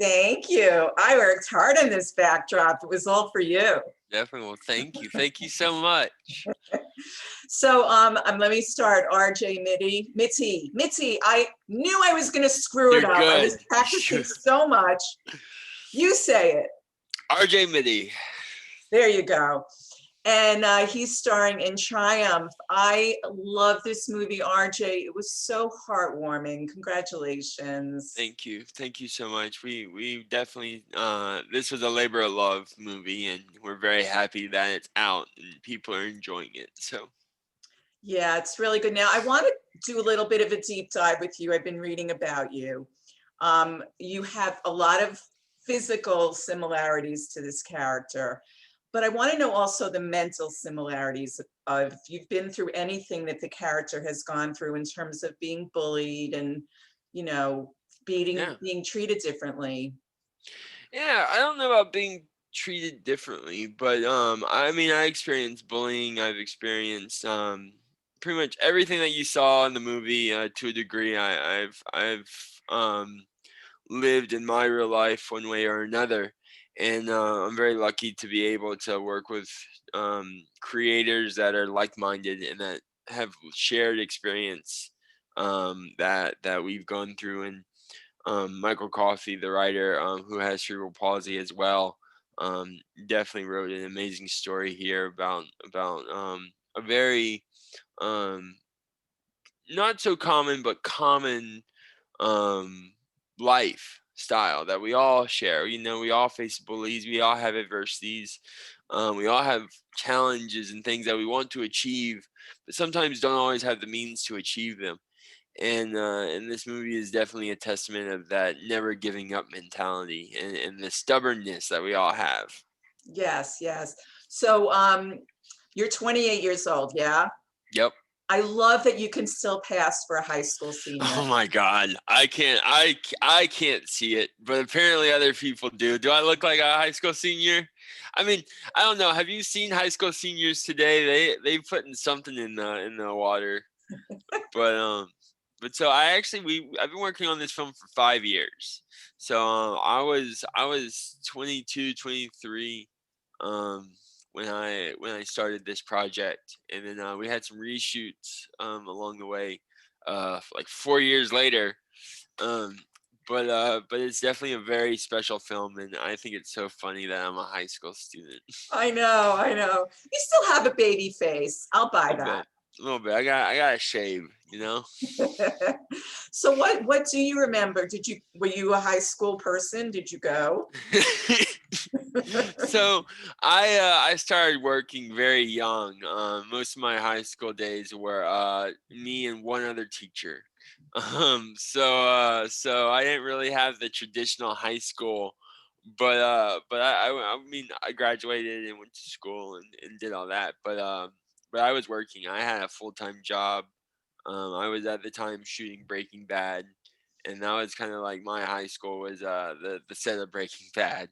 Thank you. I worked hard on this backdrop. It was all for you. Definitely. Well, thank you. Thank you so much. So let me start. RJ Mitty. I knew I was going to screw it You're up. I good. was practicing so much. You say it. RJ Mitte. There you go. And he's starring in Triumph. I love this movie, RJ. It was so heartwarming. Congratulations. Thank you. Thank you so much. We definitely this was a labor of love movie, and we're very happy that it's out and people are enjoying it. So Yeah, it's really good. Now, I want to do a little bit of a deep dive with you. I've been reading about you. You have a lot of physical similarities to this character, but I want to know also the mental similarities of if you've been through anything that the character has gone through in terms of being bullied and, you know, yeah. being treated differently. Yeah, I don't know about being treated differently, but I mean I experienced bullying. I've experienced pretty much everything that you saw in the movie to a degree. I've lived in my real life one way or another, and I'm very lucky to be able to work with creators that are like-minded and that have shared experience that we've gone through. And Michael Coffey, the writer, who has cerebral palsy as well, definitely wrote an amazing story here about a very um, not so common but common um, lifestyle that we all share. You know, we all face bullies, we all have adversities, we all have challenges and things that we want to achieve, but sometimes don't always have the means to achieve them. And this movie is definitely a testament of that never giving up mentality and the stubbornness that we all have. Yes, yes. So you're 28 years old, yeah? Yep. I love that you can still pass for a high school senior. Oh my God, I can't see it, but apparently other people do. Do I look like a high school senior? I mean, I don't know. Have you seen high school seniors today? They putting something in the water, but but so I've been working on this film for 5 years. So I was 22, 23 um when I started this project, and then we had some reshoots along the way like 4 years later. um but it's definitely a very special film, and I think it's so funny that I'm a high school student. I know, I know. You still have a baby face. I'll buy A that. bit, a little bit. I got to shave, you know. So what do you remember? Were you a high school person? Did you go? So I started working very young. Most of my high school days were me and one other teacher. So I didn't really have the traditional high school, but I mean I graduated and went to school and did all that. But I was working. I had a full time job. I was at the time shooting Breaking Bad, and that was kind of like my high school was the set of Breaking Bad.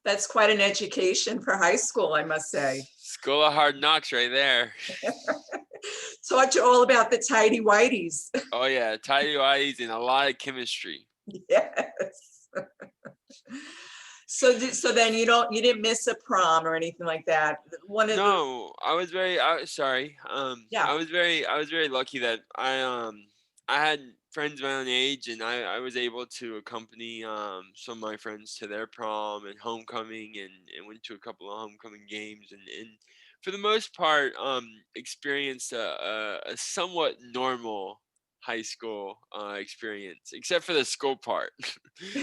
That's quite an education for high school, I must say. School of Hard Knocks right there. Taught you all about the tidy whities. Oh yeah, tidy whities and a lot of chemistry. Yes. So then you didn't miss a prom or anything like that. One of the No, I was very sorry. Yeah, I was very lucky that I had friends my own age, and I was able to accompany some of my friends to their prom and homecoming, and went to a couple of homecoming games, and for the most part experienced a somewhat normal high school experience, except for the school part.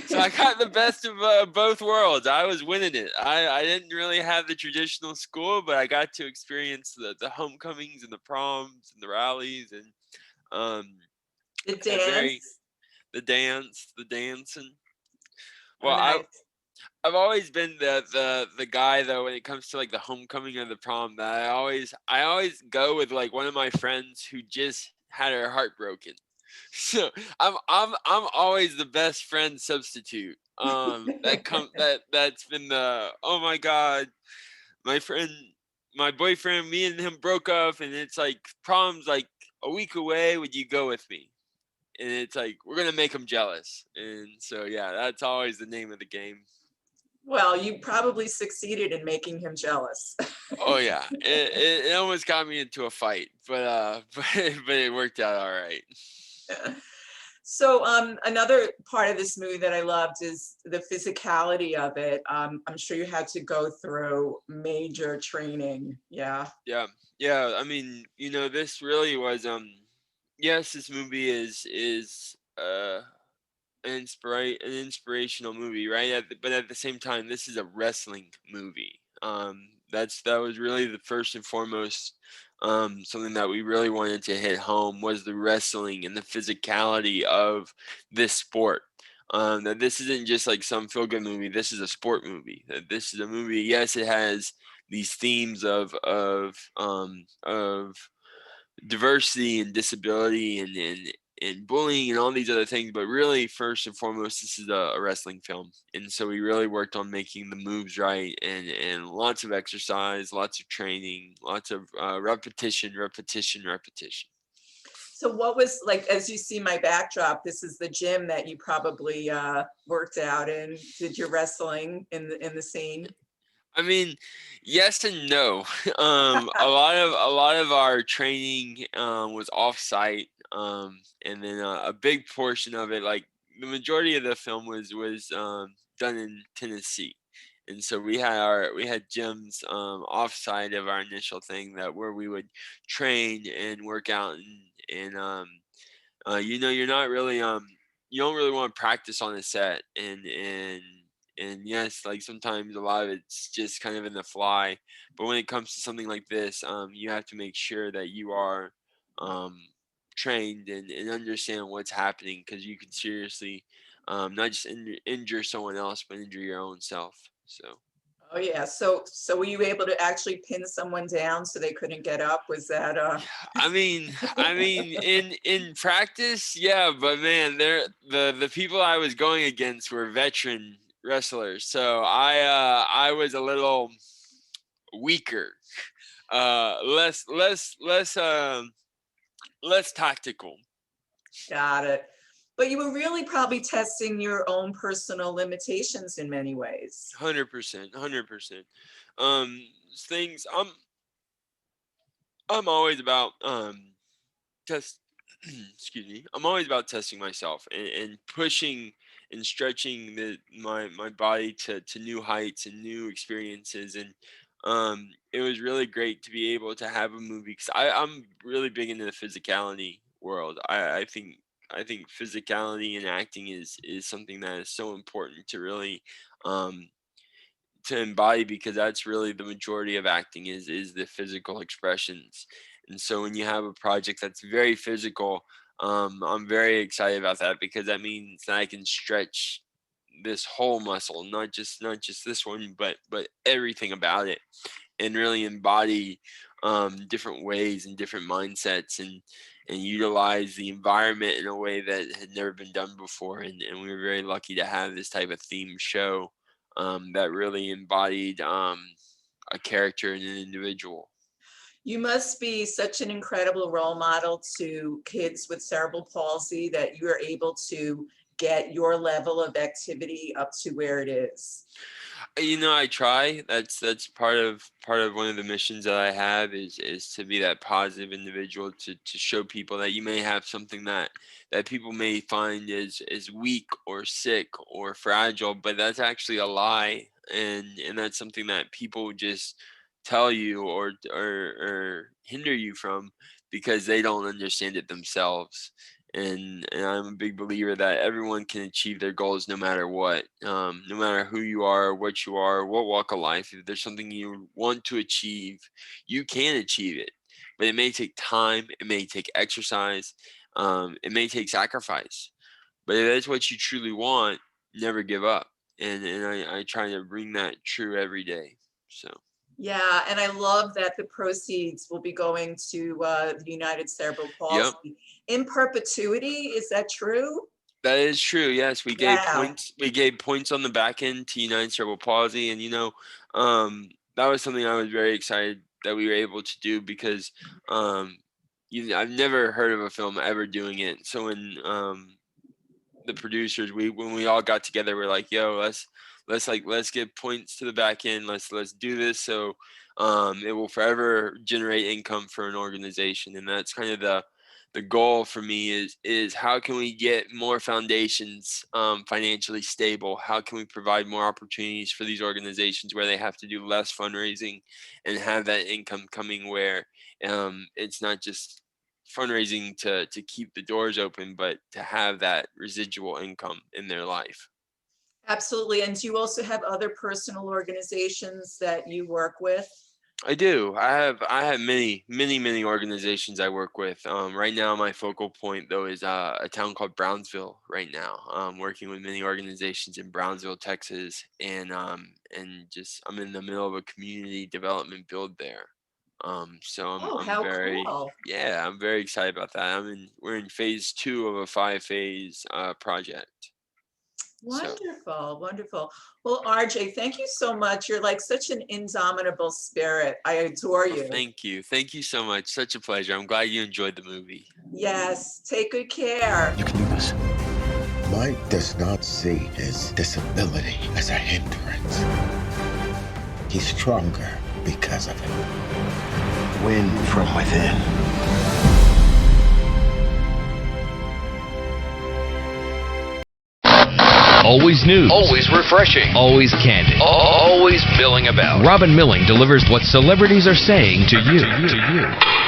So I got the best of both worlds. I was winning it. I didn't really have the traditional school, but I got to experience the homecomings and the proms and the rallies, and um, the had very dance. the dancing. Oh, Well, nice. I've always been the guy though when it comes to like the homecoming or the prom, that I always go with like one of my friends who just had her heart broken. So I'm always the best friend substitute. That's been the, oh my God, my friend, my boyfriend, me and him broke up, and it's like prom's like a week away. Would you go with me? and it's like we're gonna make them jealous, and so yeah, that's always the name of the game. Well, you probably succeeded in making him jealous. Oh yeah, it almost got me into a fight, but but it worked out all right. So another part of this movie that I loved is the physicality of it. I'm sure you had to go through major training. Yeah. Yeah, yeah. I mean, this really was yes, this movie is an inspirational movie, right? But at the same time, this is a wrestling movie. That was really the first and foremost something that we really wanted to hit home was the wrestling and the physicality of this sport. That this isn't just like some feel good movie. This is a sport movie. That this is a movie. Yes, it has these themes of diversity and disability and bullying and all these other things, but really first and foremost this is a wrestling film, and so we really worked on making the moves right, and lots of exercise, lots of training, lots of repetition. So what was like, as you see my backdrop, this is the gym that you probably worked out in. Did your wrestling in the scene? I mean, yes and no. A lot of our training was off-site, and then a big portion of it, like the majority of the film was done in Tennessee, and so we had gyms off-site of our initial thing that where we would train and work out and you're not really you don't really want to practice on a set and yes, like sometimes a lot of it's just kind of in the fly, but when it comes to something like this, you have to make sure that you are um trained and understand what's happening, because you can seriously not just injure someone else but injure your own self. So Oh yeah. So were you able to actually pin someone down so they couldn't get up? Was that I mean, in practice, yeah, but man, the people I was going against were veteran wrestlers, so I was a little weaker, less tactical. got it? But you were really probably testing your own personal limitations in many ways. 100%, 100%. Things I'm always about test excuse me, I'm always about testing myself and pushing and stretching my body to new heights and new experiences, and it was really great to be able to have a movie because I'm really big into the physicality world. I think physicality and acting is something that is so important to really um to embody, because that's really the majority of acting is the physical expressions. And so when you have a project that's very physical, I'm very excited about that because that means that I can stretch this whole muscle, not just this one, but everything about it, and really embody different ways and different mindsets, and utilize the environment in a way that had never been done before. And we were very lucky to have this type of theme show that really embodied a character and an individual. You must be such an incredible role model to kids with cerebral palsy that you are able to get your level of activity up to where it is. I try. That's part of one of the missions that I have is to be that positive individual to show people that you may have something that people may find is weak or sick or fragile, but that's actually a lie, and that's something that people just tell you or hinder you from because they don't understand it themselves. And I'm a big believer that everyone can achieve their goals no matter what, no matter who you are, what you are, what walk of life. If there's something you want to achieve, you can achieve it. But it may take time, it may take exercise, it may take sacrifice. But if that's what you truly want, never give up. And I try to bring that true every day. So, Yeah, and I love that the proceeds will be going to the United Cerebral yep. Palsy in perpetuity. Is that true? That is true. Yes, we gave Wow. points. We gave points on the back end to United Cerebral Palsy, and that was something I was very excited that we were able to do because um, I've never heard of a film ever doing it. So when the producers, when we all got together, we're like, yo, let's get points to the back end. Let's do this. So it will forever generate income for an organization. And that's kind of the goal for me is how can we get more foundations financially stable? How can we provide more opportunities for these organizations where they have to do less fundraising and have that income coming where it's not just fundraising to keep the doors open, but to have that residual income in their life. Absolutely. And do you also have other personal organizations that you work with? I do. I have many organizations I work with. Right now, my focal point though is a town called Brownsville. Right now, working with many organizations in Brownsville, Texas, and just I'm in the middle of a community development build there. So Oh, I'm how very cool. yeah I'm very excited about that. We're in phase 2 of a 5-phase project. So Wonderful, wonderful. Well, RJ, thank you so much. You're like such an indomitable spirit. I adore well, you. thank you so much. Such a pleasure. I'm glad you enjoyed the movie. Yes, take good care. You can do this. Mike does not see his disability as a hindrance. He's stronger because of it. Win from within. Always news. Always refreshing. Always candid. Always milling about. Robin Milling delivers what celebrities are saying to you.